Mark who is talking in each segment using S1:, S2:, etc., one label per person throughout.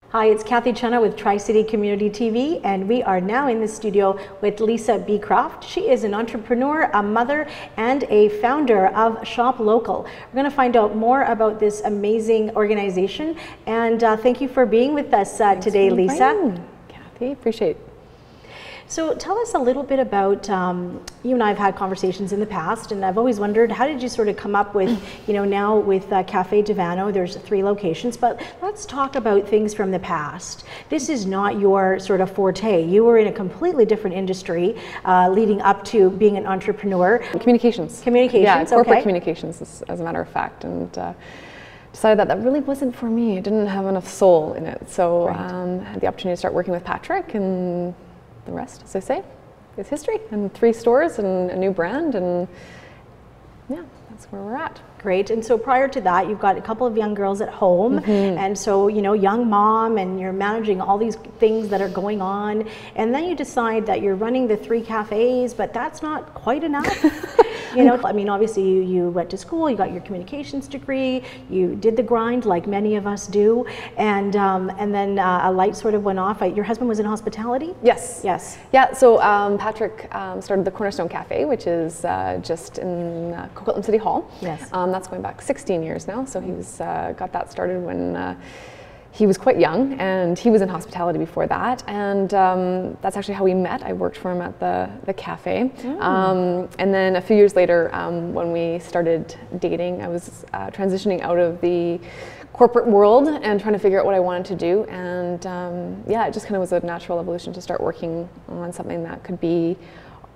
S1: Hi, it's Kathy Chena with Tri-City Community TV, and we are now in the studio with Lisa Beecroft. She is an entrepreneur, a mother, and a founder of Shop Local. We're going to find out more about this amazing organization, and thank you for being with us today, Lisa.
S2: Kathy, appreciate it.
S1: So tell us a little bit about, you and I have had conversations in the past, and I've always wondered, how did you sort of come up with, now with Cafe Divano, there's 3 locations, but let's talk about things from the past. This is not your sort of forte. You were in a completely different industry leading up to being an entrepreneur.
S2: Communications.
S1: Communications,
S2: yeah, corporate
S1: okay.
S2: communications, as a matter of fact, and decided that really wasn't for me. It didn't have enough soul in it, so I had the opportunity to start working with Patrick, and the rest, as I say, is history. And 3 stores and a new brand, and yeah, that's where we're at.
S1: Great. And so prior to that, you've got a couple of young girls at home, and so, young mom, and you're managing all these things that are going on, and then you decide that you're running the 3 cafes, but that's not quite enough. I mean, obviously you went to school, you got your communications degree, you did the grind like many of us do, and then a light sort of went off. Your husband was in hospitality?
S2: Yes.
S1: Yes.
S2: Yeah, so Patrick started the Cornerstone Cafe, which is just in Coquitlam City Hall.
S1: Yes.
S2: That's going back 16 years now, so he was got that started when he was quite young, and he was in hospitality before that, and that's actually how we met. I worked for him at the cafe, and then a few years later, when we started dating, I was transitioning out of the corporate world and trying to figure out what I wanted to do, and yeah, it just kind of was a natural evolution to start working on something that could be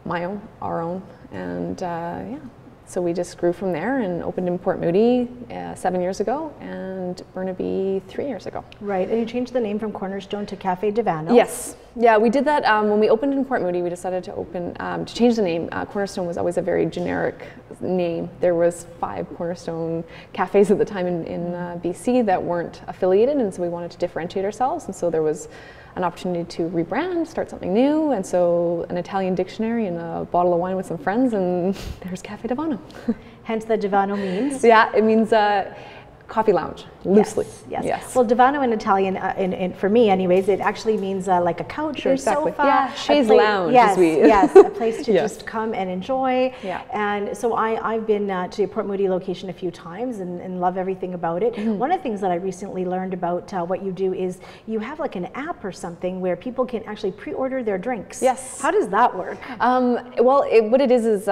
S2: my own, our own, and yeah. So we just grew from there and opened in Port Moody 7 years ago, and Burnaby 3 years ago.
S1: Right, and you changed the name from Cornerstone to Cafe Divano.
S2: Yes, yeah, we did that when we opened in Port Moody. We decided to to change the name. Cornerstone was always a very generic name. There was 5 Cornerstone cafes at the time in BC that weren't affiliated, and so we wanted to differentiate ourselves, and so there was an opportunity to rebrand, start something new, and so an Italian dictionary and a bottle of wine with some friends, and there's Cafe Divano.
S1: Hence the Divano means?
S2: Yeah, it means coffee lounge, loosely.
S1: Yes. Well, Divano in Italian, for me anyways, it actually means like a couch or sofa.
S2: Yeah, chaise lounge.
S1: Yes, yes, a place to just come and enjoy.
S2: Yeah.
S1: And so I've been to Port Moody location a few times and love everything about it. One of the things that I recently learned about what you do is you have like an app or something where people can actually pre-order their drinks.
S2: Yes.
S1: How does that work?
S2: Well, what it is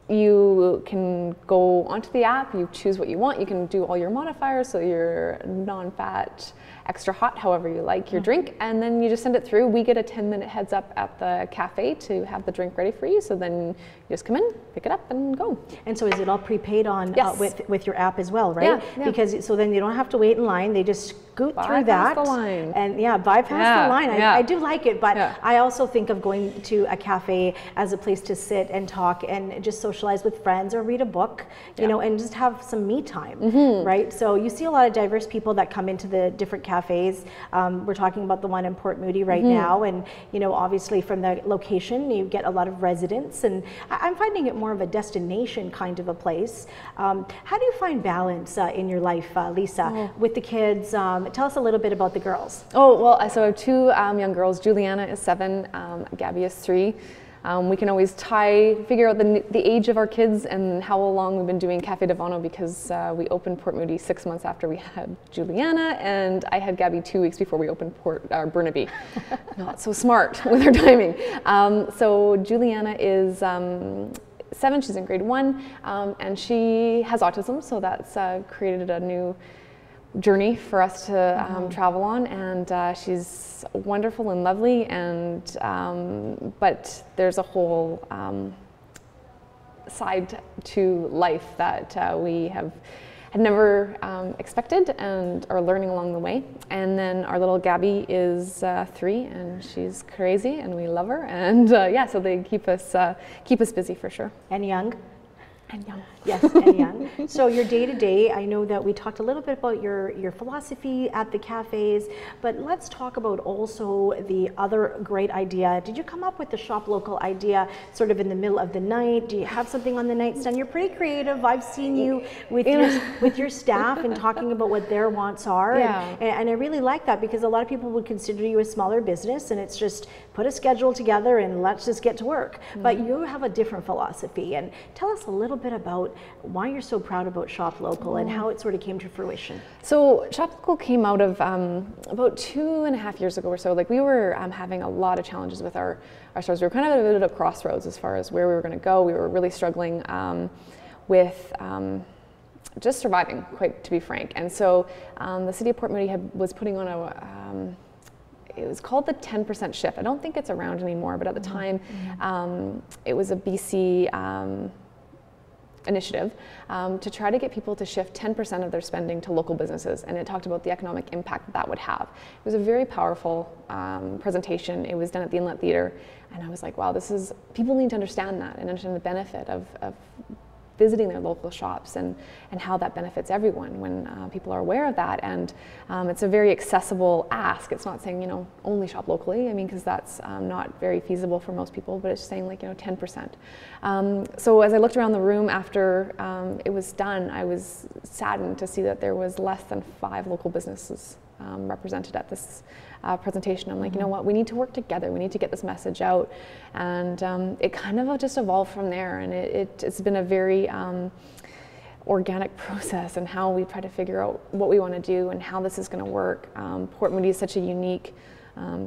S2: you can go onto the app, you choose what you want, you can do all your modifiers, so your non-fat, extra hot, however you like your drink, and then you just send it through. We get a 10-minute heads up at the cafe to have the drink ready for you, so then you just come in, pick it up, and go.
S1: And so is it all prepaid on with your app as well, right?
S2: Yeah.
S1: Because so then you don't have to wait in line, they just scoot through that.
S2: Bypass the line.
S1: And bypass the line. I do like it, but I also think of going to a cafe as a place to sit and talk and just socialize with friends or read a book, you know, and just have some me time, right? So you see a lot of diverse people that come into the different cafes. We're talking about the one in Port Moody right now, and obviously from the location you get a lot of residents, and I'm finding it more of a destination kind of a place. How do you find balance in your life, Lisa, with the kids? Tell us a little bit about the girls.
S2: Oh, well, so I have 2 young girls. Juliana is 7, Gabby is 3. We can always figure out the age of our kids and how long we've been doing Cafe Divano, because we opened Port Moody 6 months after we had Juliana, and I had Gabby 2 weeks before we opened Burnaby. Not so smart with her timing. So Juliana is 7, she's in grade 1, and she has autism, so that's created a new journey for us to travel on, and she's wonderful and lovely, and but there's a whole side to life that we had never expected and are learning along the way. And then our little Gabby is 3, and she's crazy, and we love her, and yeah, so they keep us busy for sure.
S1: And young?
S2: And young.
S1: Yes, and young. So your day-to-day, I know that we talked a little bit about your philosophy at the cafes, but let's talk about also the other great idea. Did you come up with the shop local idea sort of in the middle of the night? Do you have something on the nightstand? You're pretty creative. I've seen you with your staff and talking about what their wants are. And I really like that, because a lot of people would consider you a smaller business and it's just put a schedule together and let's just get to work. But you have a different philosophy. And tell us a little bit about why you're so proud about Shop Local and how it sort of came to fruition.
S2: So Shop Local came out of about 2.5 years ago or so. Like, we were having a lot of challenges with our stores. We were kind of at a bit of a crossroads as far as where we were going to go. We were really struggling with just surviving, quite to be frank. And so the city of Port Moody was putting on it was called the 10% shift. I don't think it's around anymore, but at the time it was a BC initiative to try to get people to shift 10% of their spending to local businesses, and it talked about the economic impact that would have. It was a very powerful presentation. It was done at the Inlet Theatre, and I was like, wow, people need to understand that and understand the benefit of visiting their local shops and how that benefits everyone when people are aware of that. And it's a very accessible ask. It's not saying, only shop locally, because that's not very feasible for most people, but it's just saying 10%. So as I looked around the room after it was done, I was saddened to see that there was less than 5 local businesses represented at this presentation. I'm like, you know what, we need to work together. We need to get this message out. And it kind of just evolved from there. And it's been a very organic process and how we try to figure out what we want to do and how this is going to work. Port Moody is such a unique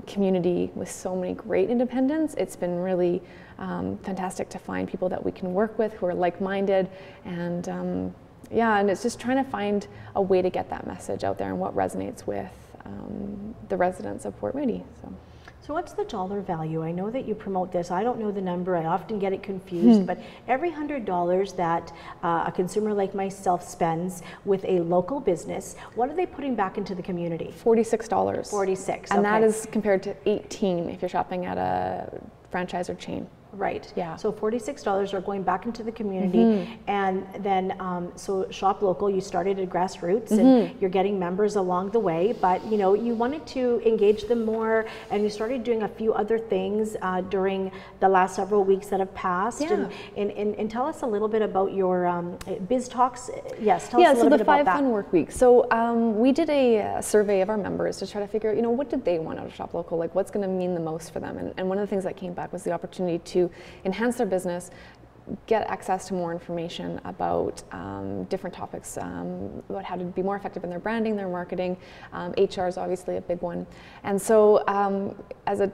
S2: community with so many great independents. It's been really fantastic to find people that we can work with who are like-minded, and and it's just trying to find a way to get that message out there and what resonates with the residents of Port Moody.
S1: So what's the dollar value? I know that you promote this. I don't know the number. I often get it confused, but every $100 that a consumer like myself spends with a local business, what are they putting back into the community?
S2: $46.
S1: 46.
S2: And that is compared to $18 if you're shopping at a franchise or chain.
S1: Right. Yeah. So $46 are going back into the community, and then so Shop Local, you started at grassroots, and you're getting members along the way. But you wanted to engage them more, and you started doing a few other things during the last several weeks that have passed.
S2: Yeah.
S1: And tell us a little bit about your Biz Talks. Yes. Tell us a little bit about that.
S2: Yeah. So the 5 Fun Work Weeks. So we did a survey of our members to try to figure out, what did they want out of Shop Local? Like, what's going to mean the most for them? And one of the things that came back was the opportunity to enhance their business, get access to more information about different topics, about how to be more effective in their branding, their marketing. HR is obviously a big one. And so as a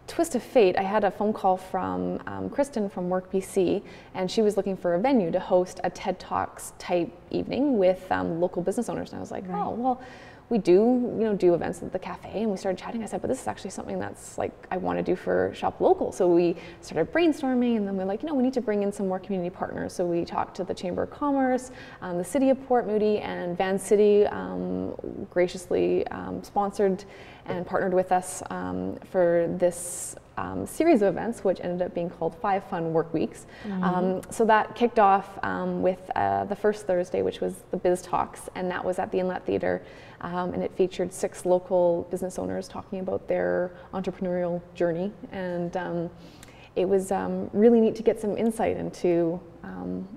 S2: twist of fate, I had a phone call from Kristen from Work BC, and she was looking for a venue to host a TED Talks type evening with local business owners. And I was like, oh, well, we do events at the cafe, and we started chatting. I said, but this is actually something that's like I want to do for Shop Local. So we started brainstorming, and then we're like, we need to bring in some more community partners. So we talked to the Chamber of Commerce, the City of Port Moody, and Van City graciously sponsored and partnered with us for this series of events, which ended up being called 5 Fun Work Weeks. So that kicked off with the first Thursday, which was the Biz Talks, and that was at the Inlet Theatre, and it featured 6 local business owners talking about their entrepreneurial journey, and it was really neat to get some insight into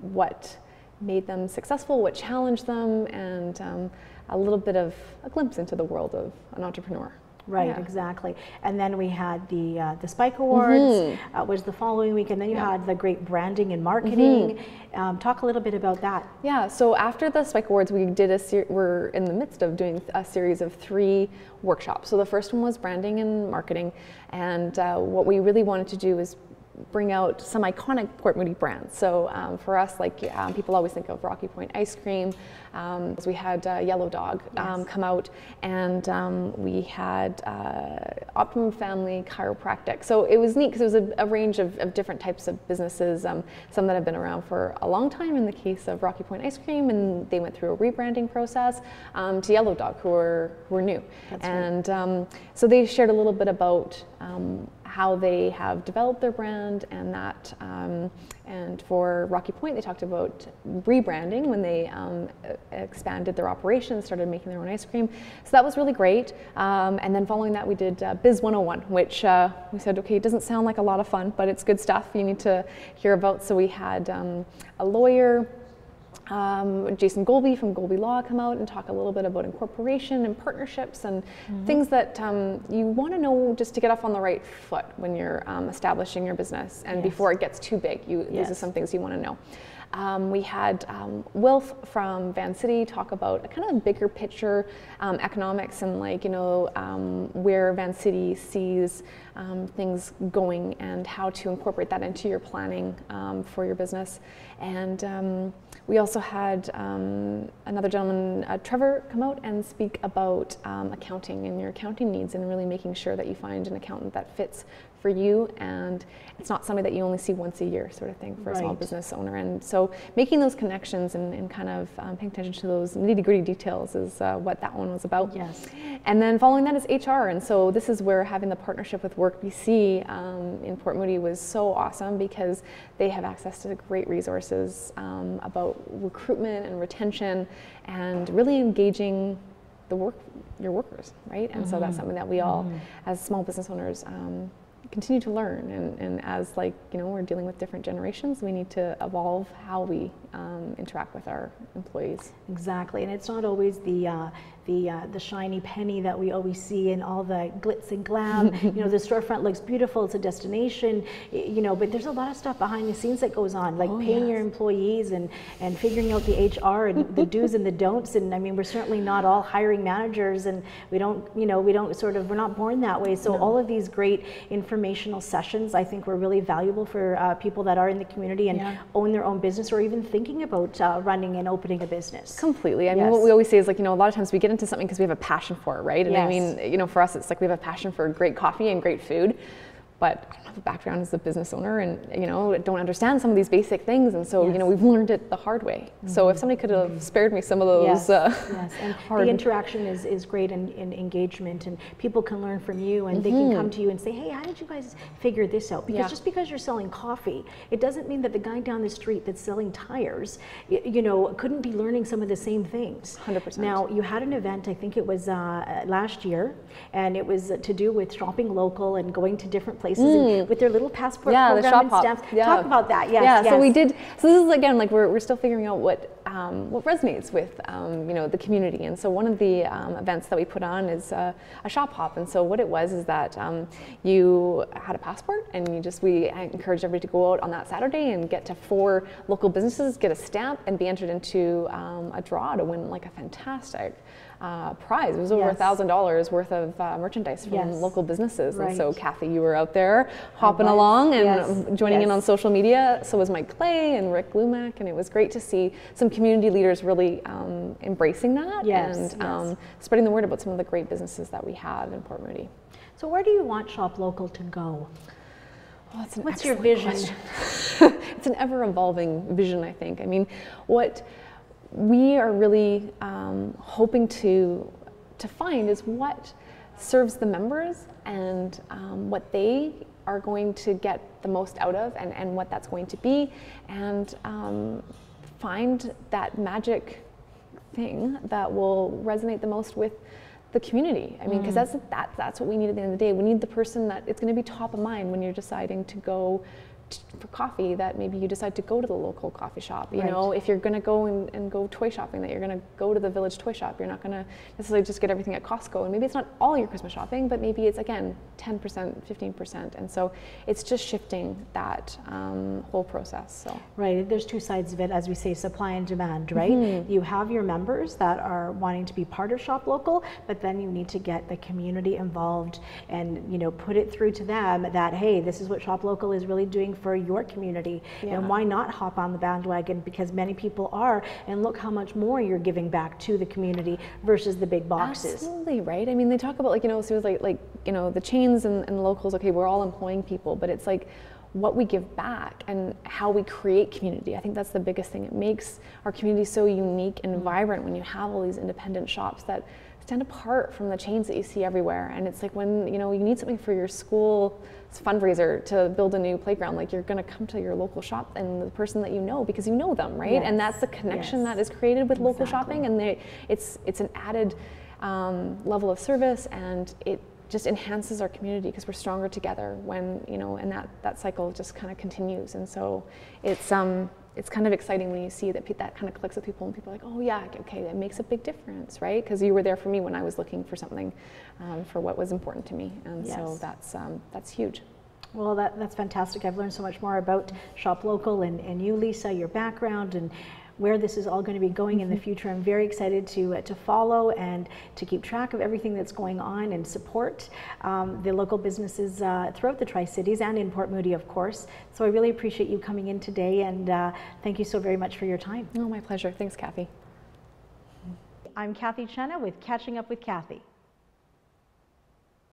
S2: what made them successful, what challenged them, and a little bit of a glimpse into the world of an entrepreneur.
S1: Right, exactly. And then we had the Spike Awards, was the following week, and then you had the great branding and marketing. Talk a little bit about that.
S2: Yeah, so after the Spike Awards, we did we're in the midst of doing a series of 3 workshops. So the first one was branding and marketing, and what we really wanted to do is bring out some iconic Port Moody brands. So for us, people always think of Rocky Point ice cream. We had Yellow Dog come out, and we had Optimum Family Chiropractic. So it was neat because it was a range of different types of businesses, some that have been around for a long time in the case of Rocky Point ice cream, and they went through a rebranding process, to Yellow Dog, who were new. That's right. So they shared a little bit about how they have developed their brand, and that, and for Rocky Point, they talked about rebranding when they expanded their operations, started making their own ice cream. So that was really great. And then following that, we did Biz 101, which we said, okay, it doesn't sound like a lot of fun, but it's good stuff you need to hear about. So we had a lawyer, Jason Golby from Golby Law, come out and talk a little bit about incorporation and partnerships and things that you want to know just to get off on the right foot when you're establishing your business, and before it gets too big. These are some things you want to know. We had Wilf from Van City talk about a kind of bigger picture economics and, like, you know, where Van City sees things going and how to incorporate that into your planning for your business. And we also had another gentleman, Trevor, come out and speak about accounting and your accounting needs, and really making sure that you find an accountant that fits for you, and it's not somebody that you only see once a year, sort of thing, for a small business owner. And so making those connections and kind of paying attention to those nitty-gritty details is what that one was about.
S1: Yes.
S2: And then following that is HR, and so this is where having the partnership with Work BC in Port Moody was so awesome, because they have access to great resources about recruitment and retention and really engaging your workers, right? And so that's something that we all, as small business owners, continue to learn, and as, like, you know, we're dealing with different generations, we need to evolve how we interact with our employees.
S1: Exactly, and it's not always the shiny penny that we always see in all the glitz and glam. You know, the storefront looks beautiful, it's a destination, you know, but there's a lot of stuff behind the scenes that goes on, like paying your employees and figuring out the HR and the do's and the don'ts. And I mean, we're certainly not all hiring managers, and we don't, you know, we're not born that way. So all of these great informational sessions, I think, were really valuable for people that are in the community and own their own business, or even thinking about running and opening a business.
S2: Completely. I mean, what we always say is, like, you know, a lot of times we get into something because we have a passion for it, right? And I mean, you know, for us, it's like we have a passion for great coffee and great food, but I don't have a background as a business owner, and, you know, don't understand some of these basic things, and so you know, we've learned it the hard way. So if somebody could have spared me some of those
S1: and the interaction is great, and engagement, and people can learn from you, and they can come to you and say, hey, how did you guys figure this out? Because just because you're selling coffee, it doesn't mean that the guy down the street that's selling tires, you know, couldn't be learning some of the same things.
S2: 100%.
S1: Now, you had an event, I think it was last year, and it was to do with shopping local and going to different places with their little passport program
S2: the shop
S1: and
S2: hop.
S1: stamps. Talk about that. Yes.
S2: So we did. So this is, again, like, we're still figuring out what resonates with you know, the community. And so one of the events that we put on is a shop hop. And so what it was is that you had a passport, and we encouraged everybody to go out on that Saturday and get to 4 local businesses, get a stamp, and be entered into a draw to win, like, a fantastic prize. It was over $1,000 worth of merchandise from local businesses. And so, Kathy, you were out there hopping along and joining in on social media. So was Mike Clay and Rick Lumack, and it was great to see some community leaders really embracing that and spreading the word about some of the great businesses that we have in Port Moody.
S1: So where do you want Shop Local to go?
S2: Well,
S1: what's your vision?
S2: It's an ever-evolving vision, I think. I mean, what we are really hoping to find is what serves the members, and what they are going to get the most out of, and what that's going to be, and find that magic thing that will resonate the most with the community. I mean, because that's what we need at the end of the day. We need the person that it's going to be top of mind when you're deciding to go for coffee, that maybe you decide to go to the local coffee shop. You know, if you're going to go and go toy shopping, that you're going to go to the Village Toy Shop. You're not going to necessarily just get everything at Costco. And maybe it's not all your Christmas shopping, but maybe it's, again, 10%, 15%. And so it's just shifting that whole process. So
S1: there's 2 sides of it, as we say, supply and demand, right? You have your members that are wanting to be part of Shop Local, but then you need to get the community involved and, you know, put it through to them that, hey, this is what Shop Local is really doing for your community, and why not hop on the bandwagon, because many people are, and look how much more you're giving back to the community versus the big boxes.
S2: Absolutely, right? I mean, they talk about, like, you know, so it was like you know, the chains and the locals, okay, we're all employing people, but it's like what we give back and how we create community. I think that's the biggest thing. It makes our community so unique and vibrant when you have all these independent shops that stand apart from the chains that you see everywhere. And it's like when, you know, you need something for your school fundraiser to build a new playground, like you're going to come to your local shop and the person that you know, because you know them, right? Yes. And that's the connection that is created with local shopping, and it's an added level of service, and it just enhances our community because we're stronger together when, you know, and that cycle just kind of continues. And so it's kind of exciting when you see that that kind of clicks with people, and people are like, oh yeah, okay, that makes a big difference, right? Because you were there for me when I was looking for something for what was important to me, and so that's huge.
S1: Well, that's fantastic. I've learned so much more about Shop Local and you, Lisa, your background, and where this is all going to be going in the future. I'm very excited to follow and to keep track of everything that's going on and support the local businesses throughout the Tri-Cities and in Port Moody, of course. So I really appreciate you coming in today, and thank you so very much for your time.
S2: Oh, my pleasure. Thanks, Kathy.
S1: I'm Kathy Chenna with Catching Up with Kathy.